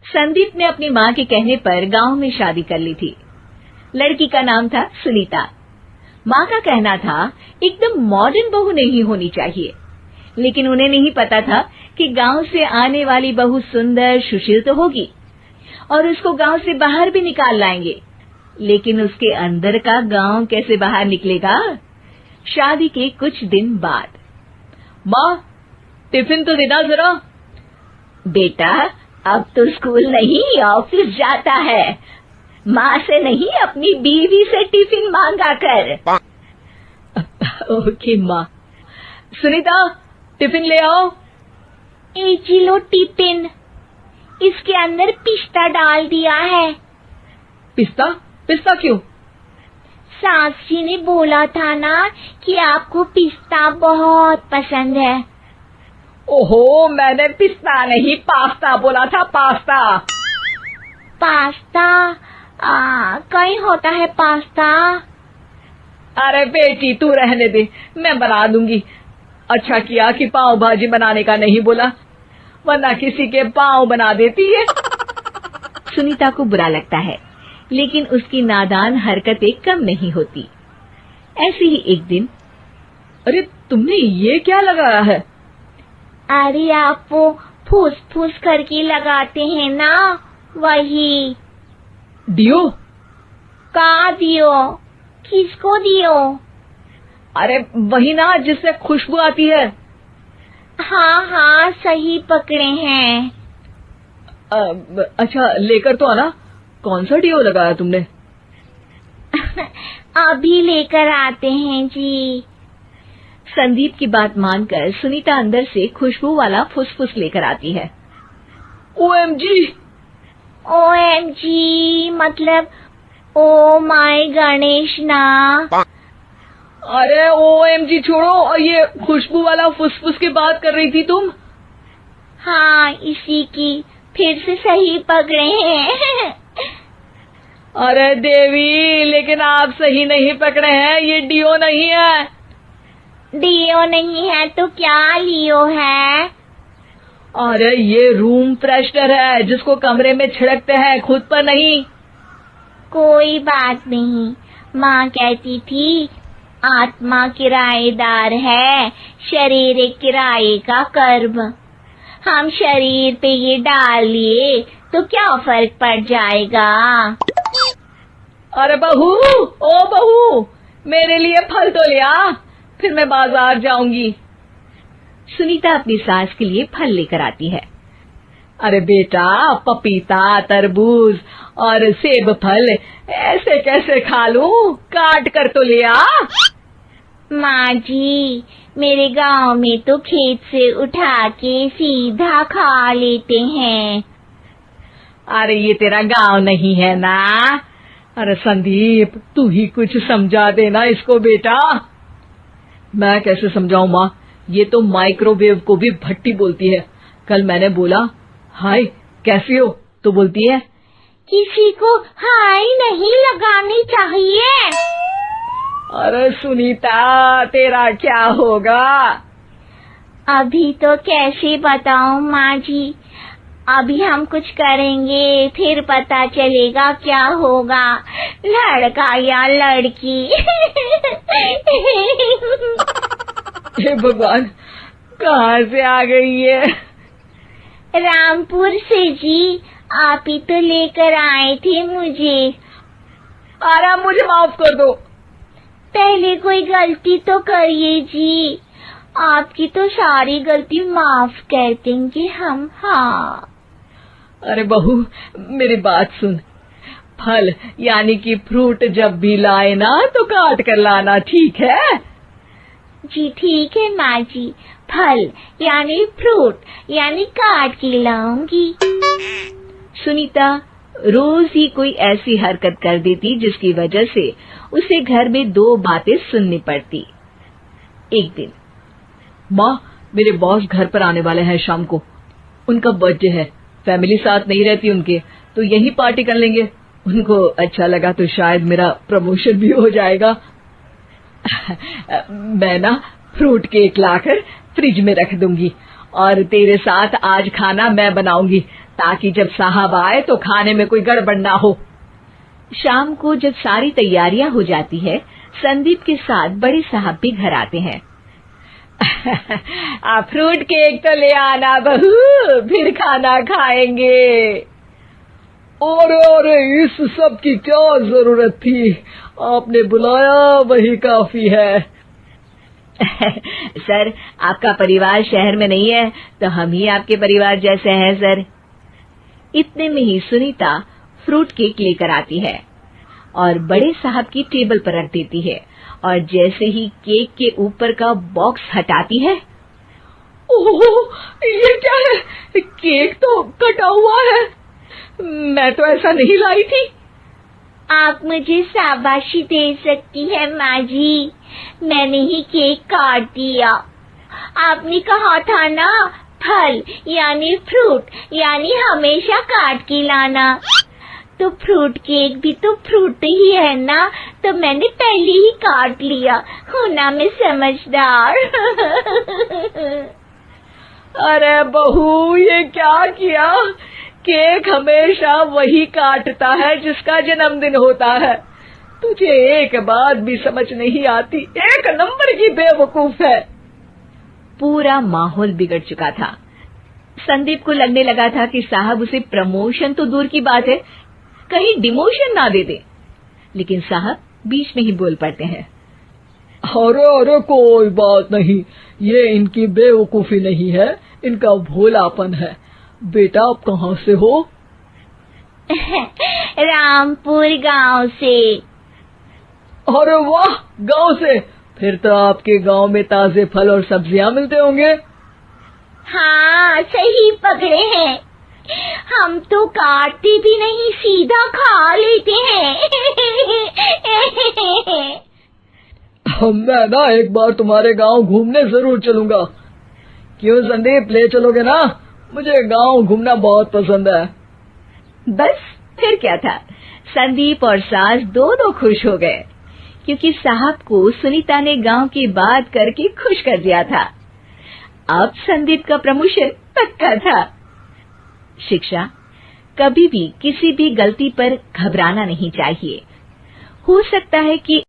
संदीप ने अपनी माँ के कहने पर गांव में शादी कर ली थी। लड़की का नाम था सुनीता। माँ का कहना था एकदम मॉडर्न बहू नहीं होनी चाहिए, लेकिन उन्हें नहीं पता था कि गांव से आने वाली बहू सुंदर सुशील तो होगी और उसको गांव से बाहर भी निकाल लाएंगे, लेकिन उसके अंदर का गांव कैसे बाहर निकलेगा। शादी के कुछ दिन बाद, माँ टिफिन तो देना जरा। बेटा अब तो स्कूल नहीं ऑफिस जाता है, माँ से नहीं अपनी बीवी से टिफिन मांगा कर। ओके माँ। सुनीता टिफिन ले आओ। एक लो टिफिन, इसके अंदर पिस्ता डाल दिया है। पिस्ता? पिस्ता क्यों? सास जी ने बोला था ना कि आपको पिस्ता बहुत पसंद है। ओहो, मैंने पिस्ता नहीं पास्ता बोला था, पास्ता। पास्ता? कहीं होता है पास्ता? अरे बेटी तू रहने दे, मैं बना दूंगी। अच्छा किया कि पाव भाजी बनाने का नहीं बोला, वरना किसी के पाव बना देती है। सुनीता को बुरा लगता है, लेकिन उसकी नादान हरकतें कम नहीं होती। ऐसे ही एक दिन, अरे तुमने ये क्या लगाया है? अरे आप वो फूस फूस करके लगाते हैं ना, वही। डियो? का दियो? किसको दियो? अरे वही ना जिससे खुशबू आती है। हाँ सही पकड़े हैं। अच्छा लेकर तो आना। कौन सा डियो लगाया तुमने? अभी लेकर आते हैं जी। संदीप की बात मानकर सुनीता अंदर से खुशबू वाला फुसफुस लेकर आती है। ओएमजी! ओएमजी मतलब ओ माय गणेश ना। अरे ओएमजी छोड़ो, और ये खुशबू वाला फुसफुस की बात कर रही थी तुम? हाँ इसी की, फिर से सही पकड़े हैं। अरे देवी, लेकिन आप सही नहीं पकड़े हैं, ये डियो नहीं है। डियो नहीं है तो क्या लियो है? अरे ये रूम फ्रेशनर है, जिसको कमरे में छिड़कते हैं, खुद पर नहीं। कोई बात नहीं, माँ कहती थी आत्मा किराएदार है, शरीर एक किराए का कर्म। हम शरीर पे ये डाल लिए तो क्या फर्क पड़ जाएगा। अरे बहू, ओ बहू, मेरे लिए फल तो ले आ, फिर मैं बाजार जाऊंगी। सुनीता अपनी सास के लिए फल लेकर आती है। अरे बेटा, पपीता, तरबूज और सेब फल ऐसे कैसे खा लूं? काट कर तो ले आ। माँ जी, मेरे गांव में तो खेत से उठा के सीधा खा लेते हैं। अरे ये तेरा गांव नहीं है ना। अरे संदीप, तू ही कुछ समझा देना इसको बेटा। मैं कैसे समझाऊं माँ, ये तो माइक्रोवेव को भी भट्टी बोलती है। कल मैंने बोला हाय कैसी हो, तो बोलती है किसी को हाय नहीं लगानी चाहिए। अरे सुनीता, तेरा क्या होगा? अभी तो कैसे बताऊं माँ जी, अभी हम कुछ करेंगे फिर पता चलेगा क्या होगा, लड़का या लड़की। हे भगवान, कहाँ से आ गई है? रामपुर से जी, आप ही तो लेकर आए थे मुझे। अरे मुझे माफ कर दो। पहले कोई गलती तो करिए जी, आपकी तो सारी गलती माफ कर देंगे हम। हाँ अरे बहू, मेरी बात सुन। फल यानी कि फ्रूट जब भी लाए ना तो काट कर लाना, ठीक है? जी ठीक है माँ जी, फल यानी फ्रूट यानी काट के लाऊंगी। सुनीता रोज ही कोई ऐसी हरकत कर देती जिसकी वजह से उसे घर में दो बातें सुननी पड़ती। एक दिन, माँ मेरे बॉस घर पर आने वाले हैं शाम को, उनका बर्थडे है, फैमिली साथ नहीं रहती उनके, तो यही पार्टी कर लेंगे। उनको अच्छा लगा तो शायद मेरा प्रमोशन भी हो जाएगा। मैं ना फ्रूट केक लाकर फ्रिज में रख दूंगी और तेरे साथ आज खाना मैं बनाऊंगी, ताकि जब साहब आए तो खाने में कोई गड़बड़ ना हो। शाम को जब सारी तैयारियां हो जाती है, संदीप के साथ बड़े साहब भी घर आते हैं। फ्रूट केक तो ले आना बहू, फिर खाना खाएंगे। अरे इस सब की क्या जरूरत थी, आपने बुलाया वही काफी है। सर, आपका परिवार शहर में नहीं है तो हम ही आपके परिवार जैसे हैं सर। इतने में ही सुनीता फ्रूट केक लेकर आती है और बड़े साहब की टेबल पर रख देती है, और जैसे ही केक के ऊपर का बॉक्स हटाती है, ओह, ये क्या है? केक तो कटा हुआ है, मैं तो ऐसा नहीं लाई थी। आप मुझे शाबाशी दे सकती है माँ जी, मैंने ही केक काट दिया। आपने कहा था ना, फल यानी फ्रूट यानी हमेशा काट के लाना, तो फ्रूट केक भी तो फ्रूट ही है ना, तो मैंने पहले ही काट लिया। हूँ ना मैं समझदार। अरे बहू, ये क्या किया? केक हमेशा वही काटता है जिसका जन्मदिन होता है। तुझे एक बात भी समझ नहीं आती, एक नंबर की बेवकूफ है। पूरा माहौल बिगड़ चुका था। संदीप को लगने लगा था कि साहब उसे प्रमोशन तो दूर की बात है, कहीं डिमोशन ना दे दे, लेकिन साहब बीच में ही बोल पड़ते हैं। अरे कोई बात नहीं, ये इनकी बेवकूफी नहीं है, इनका भोलापन है। बेटा, आप कहाँ से हो? रामपुर गांव से। अरे वाह, गांव से? फिर तो आपके गांव में ताजे फल और सब्जियां मिलते होंगे। हाँ, सही पकड़े हैं। हम तो काटते भी नहीं, सीधा खा लेते हैं। मैं ना एक बार तुम्हारे गांव घूमने जरूर चलूंगा। क्यों संदीप, ले चलोगे ना? मुझे गांव घूमना बहुत पसंद है। बस फिर क्या था, संदीप और सास दोनों खुश हो गए, क्योंकि साहब को सुनीता ने गांव की बात करके खुश कर दिया था। अब संदीप का प्रमोशन पक्का था। शिक्षा, कभी भी किसी भी गलती पर घबराना नहीं चाहिए। हो सकता है कि